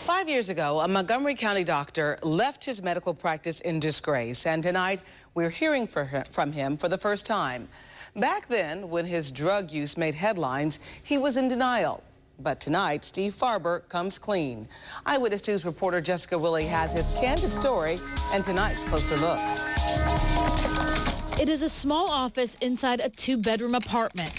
5 years ago, a Montgomery County doctor left his medical practice in disgrace, and tonight we're hearing from him for the first time. Back then, when his drug use made headlines, he was in denial. But tonight, Steve Farber comes clean. Eyewitness News reporter Jessica Willey has his candid story and tonight's closer look. It is a small office inside a two-bedroom apartment.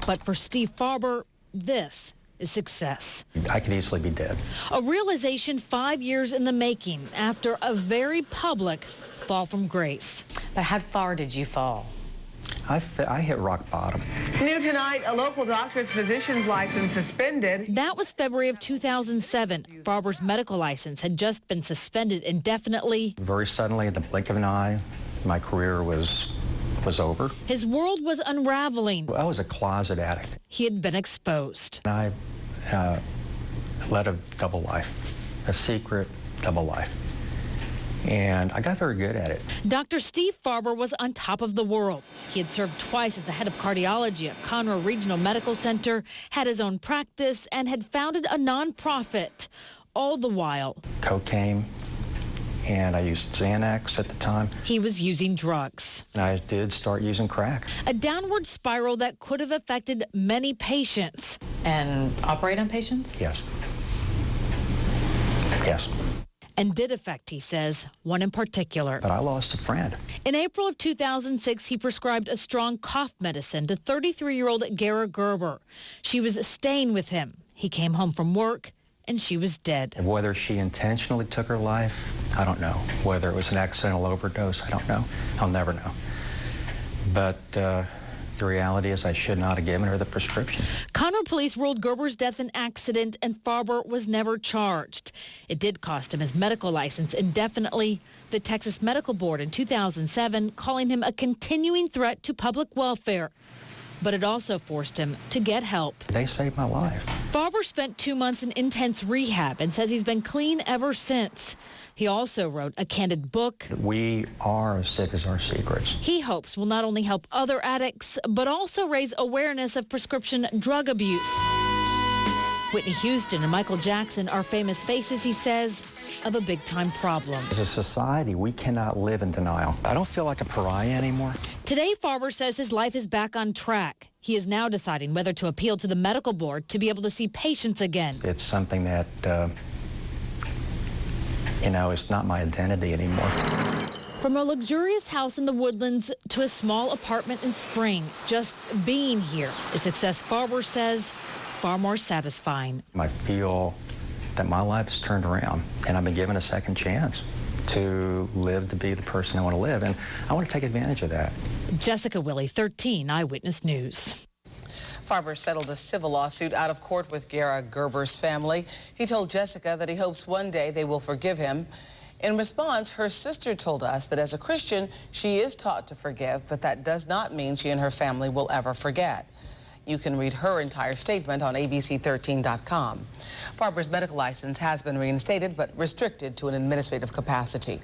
But for Steve Farber, this is success. I could easily be dead. A realization 5 years in the making after a very public fall from grace. But how far did you fall? I hit rock bottom. New tonight, a local doctor's physician's license suspended. That was February of 2007. Farber's medical license had just been suspended indefinitely. Very suddenly, in the blink of an eye, my career was over. His world was unraveling. I was a closet addict. He had been exposed. I led a double life, a secret double life. And I got very good at it. Dr. Steve Farber was on top of the world. He had served twice as the head of cardiology at Conroe Regional Medical Center, had his own practice, and had founded a nonprofit. All the while, cocaine, and I used Xanax at the time. He was using drugs. And I did start using crack. A downward spiral that could have affected many patients. And operate on patients? Yes. Yes. And did affect, he says, one in particular. But I lost a friend. In April of 2006, he prescribed a strong cough medicine to 33-year-old Gara Gerber. She was staying with him. He came home from work, and she was dead. Whether she intentionally took her life, I don't know. Whether it was an accidental overdose, I don't know. I'll never know. But the reality is I should not have given her the prescription. Conroe police ruled Gerber's death an accident, and Farber was never charged. It did cost him his medical license indefinitely. The Texas Medical Board in 2007 calling him a continuing threat to public welfare. But it also forced him to get help. They saved my life. Farber spent 2 months in intense rehab and says he's been clean ever since. He also wrote a candid book. We are as sick as our secrets. He hopes will not only help other addicts, but also raise awareness of prescription drug abuse. Whitney Houston and Michael Jackson are famous faces, he says, of a big-time problem. As a society, we cannot live in denial. I don't feel like a pariah anymore. Today, Farber says his life is back on track. He is now deciding whether to appeal to the medical board to be able to see patients again. It's something that, it's not my identity anymore. From a luxurious house in the Woodlands to a small apartment in Spring, just being here is success, Farber says, far more satisfying. I feel that my life has turned around, and I've been given a second chance to live to be the person I want to live, and I want to take advantage of that. Jessica Willey, 13 Eyewitness News. Farber settled a civil lawsuit out of court with Gara Gerber's family. He told Jessica that he hopes one day they will forgive him. In response, her sister told us that as a Christian, she is taught to forgive, but that does not mean she and her family will ever forget. You can read her entire statement on abc13.com. Farber's medical license has been reinstated, but restricted to an administrative capacity.